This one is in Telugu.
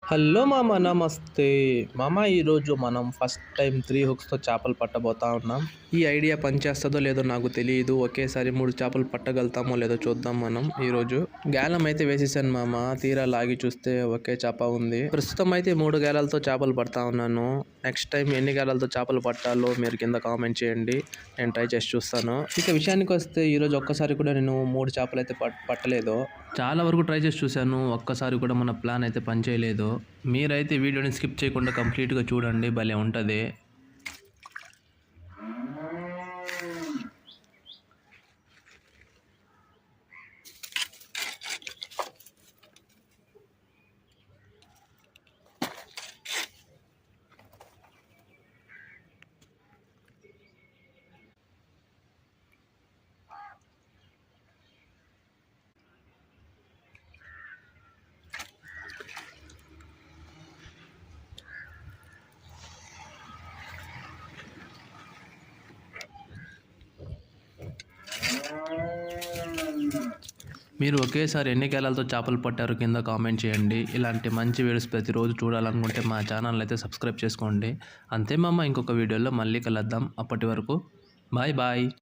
హలో మామ నమస్తే. మామ ఈరోజు మనం ఫస్ట్ టైం 3 హుక్స్‌తో చేపలు పట్టబోతా ఉన్నాం. ఈ ఐడియా పనిచేస్తదో లేదో నాకు తెలీదు. ఒకేసారి 3 చేపలు పట్టగలుగుతామో లేదో చూద్దాం మనం ఈరోజు. గాలం అయితే వేసేసాను మామ. తీరా లాగి చూస్తే ఒకే చేప ఉంది. ప్రస్తుతం అయితే 3 గాలాలతో చేపలు పడతా ఉన్నాను. నెక్స్ట్ టైం ఎన్ని గాలాలతో చేపలు పట్టాలో మీరు కింద కామెంట్ చేయండి. నేను ట్రై చేసి చూస్తాను. ఇక విషయానికి వస్తే ఈరోజు ఒక్కసారి కూడా నేను 3 చేపలు అయితే పట్టలేదు. చాలా వరకు ట్రై చేసి చూశాను. ఒక్కసారి కూడా మన ప్లాన్ అయితే పనిచేయలేదు. మీరైతే వీడియోని స్కిప్ చేయకుండా కంప్లీట్గా చూడండి, భలే ఉంటుంది. మీరు ఒకేసారి ఎన్ని గేలాలతో చేపలు పట్టారు కింద కామెంట్ చేయండి. ఇలాంటి మంచి వీడియోస్ ప్రతిరోజు చూడాలనుకుంటే మా ఛానల్ అయితే సబ్స్క్రైబ్ చేసుకోండి. అంతే మామ, ఇంకొక వీడియోలో మళ్ళీ కలుద్దాం. అప్పటి వరకు బాయ్ బాయ్.